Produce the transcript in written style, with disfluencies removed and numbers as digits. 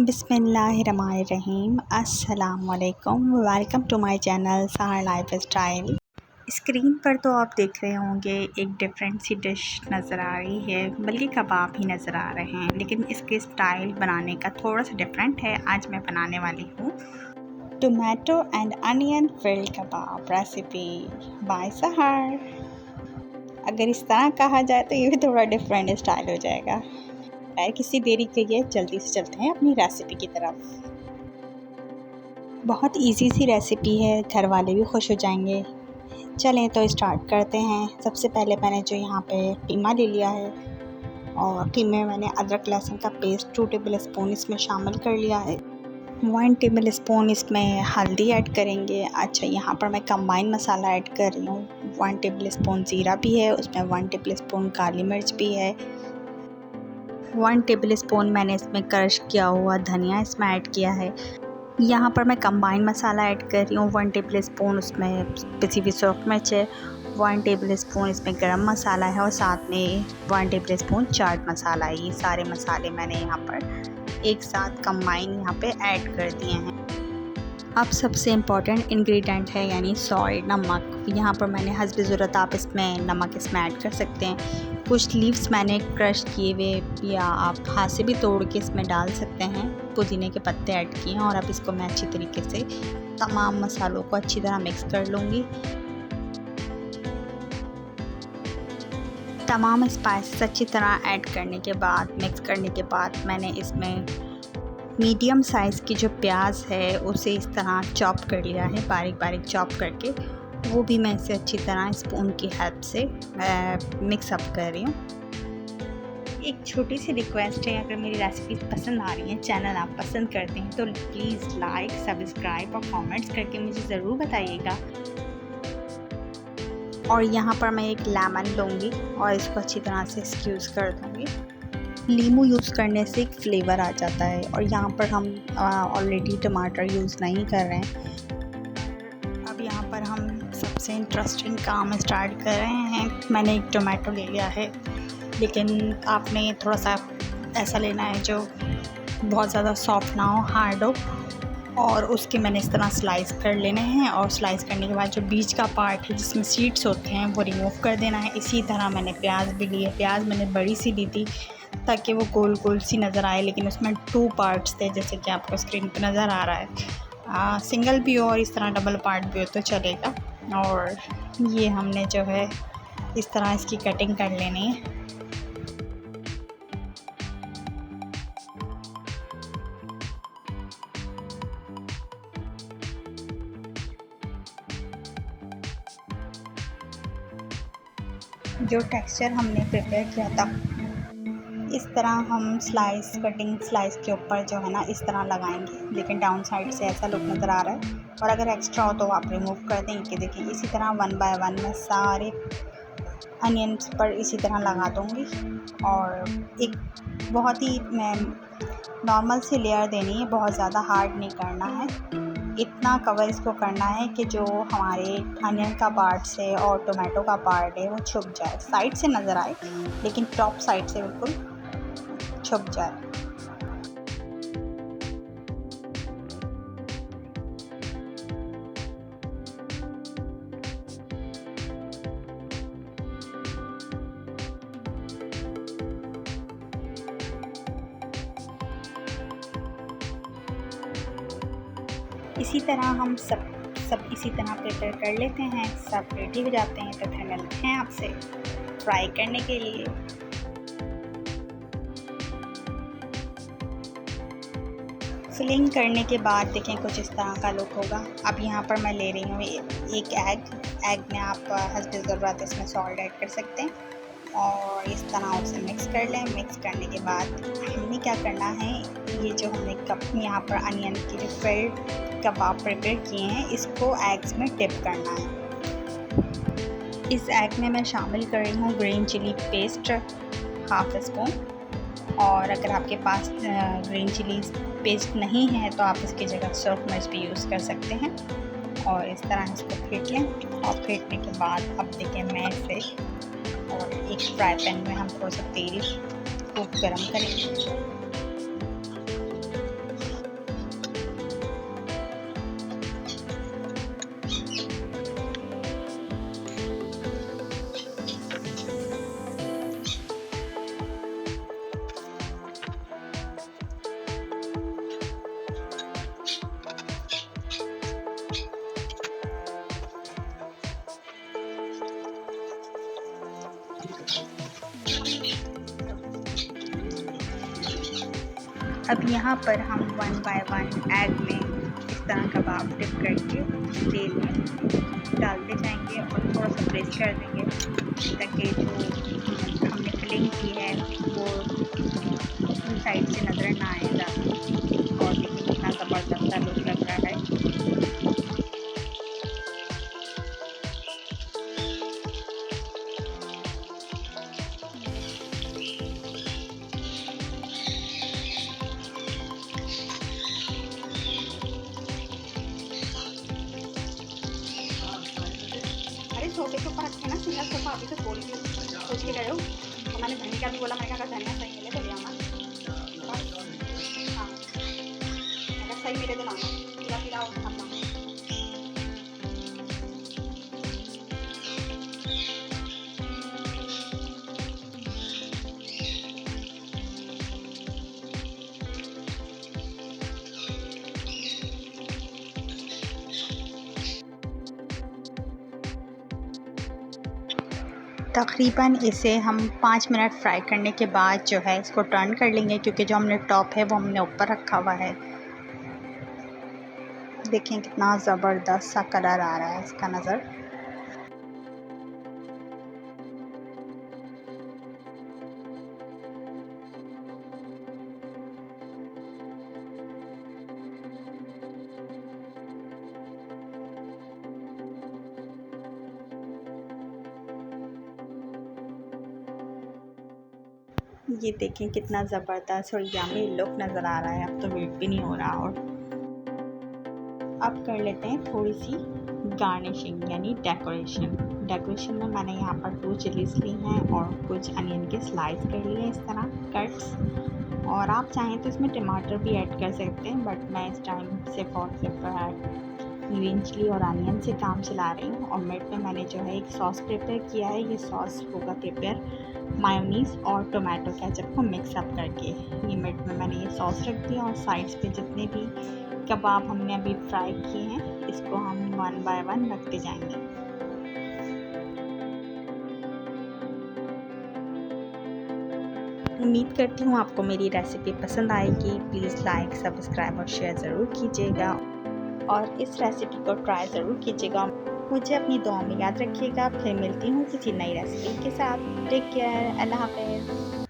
बिस्मिल्लाहिर्रहमानिर्रहीम। अस्सलामुअलैकुम। Welcome to my channel सहर लाइफ स्टाइल। स्क्रीन पर तो आप देख रहे होंगे एक डिफरेंट सी डिश नज़र आ रही है, बल्कि कबाब ही नज़र आ रहे हैं, लेकिन इसके स्टाइल बनाने का थोड़ा सा डिफरेंट है। आज मैं बनाने वाली हूँ tomato and onion filled kebab recipe by Sahar. अगर इस तरह कहा जाए तो ये भी थोड़ा डिफरेंट स्टाइल हो जाएगा। किसी देरी के लिए जल्दी से चलते हैं अपनी रेसिपी की तरफ। बहुत इजी सी रेसिपी है, घर वाले भी खुश हो जाएंगे। चलें तो स्टार्ट करते हैं। सबसे पहले मैंने जो यहाँ पे कीमा ले लिया है और कीमे में मैंने अदरक लहसुन का पेस्ट 2 टेबल स्पून इसमें शामिल कर लिया है। 1 टेबल स्पून इसमें हल्दी ऐड करेंगे। अच्छा, यहाँ पर मैं कंबाइन मसाला ऐड कर रही हूँ। 1 टेबल स्पून ज़ीरा भी है, उसमें 1 टेबल स्पून काली मिर्च भी है। 1 टेबल स्पून मैंने इसमें क्रश किया हुआ धनिया इसमें ऐड किया है। यहाँ पर मैं कंबाइन मसाला ऐड कर रही हूँ। 1 टेबल स्पून उसमें पिसी हुई सूरख मिर्च है, 1 टेबल स्पून इसमें गरम मसाला है और साथ में 1 टेबल स्पून चाट मसाला है। ये सारे मसाले मैंने यहाँ पर एक साथ कंबाइन यहाँ पे ऐड कर दिए हैं। अब सबसे इम्पॉर्टेंट इंग्रेडिएंट है यानी सॉल्ट, नमक। यहाँ पर मैंने हस्ब ज़रूरत आप इसमें नमक इसमें ऐड कर सकते हैं। कुछ लीव्स मैंने क्रश किए हुए या आप हाथ से भी तोड़ के इसमें डाल सकते हैं। पुदीने के पत्ते ऐड किए हैं और अब इसको मैं अच्छी तरीके से तमाम मसालों को अच्छी तरह मिक्स कर लूँगी। तमाम स्पाइसेस अच्छी तरह ऐड करने के बाद, मिक्स करने के बाद, मैंने इसमें मीडियम साइज़ की जो प्याज है उसे इस तरह चॉप कर लिया है, बारीक बारीक चॉप करके। वो भी मैं इसे अच्छी तरह स्पून की हेल्प से मिक्स अप कर रही हूँ। एक छोटी सी रिक्वेस्ट है, अगर मेरी रेसिपी पसंद आ रही है, चैनल आप पसंद करते हैं तो प्लीज़ लाइक, सब्सक्राइब और कमेंट्स करके मुझे ज़रूर बताइएगा। और यहाँ पर मैं एक लेमन लूँगी और इसको अच्छी तरह से स्क्यूज़ कर दूँगी। नींबू यूज़ करने से एक फ्लेवर आ जाता है और यहाँ पर हम ऑलरेडी टमाटर यूज़ नहीं कर रहे हैं। अब यहाँ पर हम सबसे इंटरेस्टिंग काम स्टार्ट कर रहे हैं। मैंने एक टोमेटो ले लिया है, लेकिन आपने थोड़ा सा ऐसा लेना है जो बहुत ज़्यादा सॉफ्ट ना हो, हार्ड हो, और उसके मैंने इस तरह स्लाइस कर लेने हैं। और स्लाइस करने के बाद जो बीच का पार्ट है जिसमें सीड्स होते हैं वो रिमूव कर देना है। इसी तरह मैंने प्याज भी ली है। प्याज मैंने बड़ी सी ली थी ताकि वो गोल गोल सी नज़र आए, लेकिन उसमें 2 पार्ट्स थे जैसे कि आपको स्क्रीन पर नज़र आ रहा है। सिंगल भी हो और इस तरह डबल पार्ट भी हो तो चलेगा। और ये हमने जो है इस तरह इसकी कटिंग कर लेनी है। जो टेक्सचर हमने प्रिपेयर किया था, इस तरह हम कटिंग स्लाइस के ऊपर जो है ना इस तरह लगाएंगे, लेकिन डाउन साइड से ऐसा लुक नज़र आ रहा है। और अगर एक्स्ट्रा हो तो आप रिमूव कर दें। कि देखिए इसी तरह 1 बाय 1 मैं सारे अनियंस पर इसी तरह लगा दूँगी। और एक बहुत ही मैं नॉर्मल सी लेयर देनी है, बहुत ज़्यादा हार्ड नहीं करना है। इतना कवर इसको करना है कि जो हमारे अनियन का पार्ट है और टोमेटो का पार्ट है वो छुप जाए, साइड से नज़र आए लेकिन टॉप साइड से बिल्कुल छुप जाए। इसी तरह हम सब इसी तरह प्रिपेयर कर लेते हैं। सब रेडी हो जाते हैं तो फिर मिलते हैं आपसे फ्राई करने के लिए। फिलिंग करने के बाद देखें कुछ इस तरह का लुक होगा। अब यहाँ पर मैं ले रही हूँ एक एग में आप हस्ब ज़रूरत इसमें सॉल्ट ऐड कर सकते हैं और इस तरह उसे मिक्स कर लें। मिक्स करने के बाद हमने क्या करना है, ये जो हमने कप यहाँ पर अनियन की जो फिल्ड कबाब प्रिपेयर किए हैं इसको एग्स में डिप करना है। इस एग में मैं शामिल कर रही हूँ ग्रीन चिली पेस्ट ½ स्पून। और अगर आपके पास ग्रीन चिली पेस्ट नहीं है तो आप इसकी जगह सूरख मिर्च भी यूज़ कर सकते हैं। और इस तरह इसको फेंट लें। और फेंटने के बाद अब देखें मैं इसे और एक फ्राई पैन में हम थोड़ा सा तेल खूब गरम करेंगे। अब यहाँ पर हम 1 बाय 1 एग में इस तरह कबाब डिप करके तेल में डालते जाएंगे और थोड़ा सा प्रेस कर देंगे ताकि जो हमने फिलिंग की है वो साइड से नज़र ना आए ज़्यादा। और देखिए कितना ज़बरदस्त सा लुक लग रहा है। अरे छोटे के ऊपर रखे ना सिंगल सोफा, अभी तो बोल के सोच के गए हो। तो मैंने धनिया का भी बोला, मैंने कहा धनिया सही मिले तो ले आना। हाँ अगर सही मिले तो लाना, पूरा पूरा खाता। तकरीबन इसे हम 5 मिनट फ्राई करने के बाद जो है इसको टर्न कर लेंगे, क्योंकि जो हमने टॉप है वो हमने ऊपर रखा हुआ है। देखें कितना ज़बरदस्त सा कलर आ रहा है इसका नज़र। ये देखें कितना ज़बरदस्त और यम्मी लुक नज़र आ रहा है। अब तो वेट भी नहीं हो रहा। और अब कर लेते हैं थोड़ी सी गार्निशिंग यानी डेकोरेशन में मैंने यहाँ पर 2 चिलीज़ ली हैं और कुछ अनियन के स्लाइस कर लिए इस तरह कट्स। और आप चाहें तो इसमें टमाटर भी ऐड कर सकते हैं, बट मैं इस टाइम सिर्फ और सिर्फ ग्रीन चिली और अनियन से काम चला रही हूँ। और मिड में मैंने जो है एक सॉस प्रिपेयर किया है। ये सॉस होगा प्रिपेयर मायोनीज़ और टोमेटो केचप को मिक्स अप करके। ये मिड में मैंने ये सॉस रख दिया और साइड्स पे जितने भी कबाब हमने अभी फ्राई किए हैं इसको हम 1 बाय 1 रखते जाएंगे। उम्मीद करती हूँ आपको मेरी रेसिपी पसंद आएगी। प्लीज़ लाइक, सब्सक्राइब और शेयर ज़रूर कीजिएगा और इस रेसिपी को ट्राई ज़रूर कीजिएगा। मुझे अपनी दुआ में याद रखिएगा। फिर मिलती हूँ किसी नई रेसिपी के साथ। टेक केयर, अल्लाह हाफ़िज़।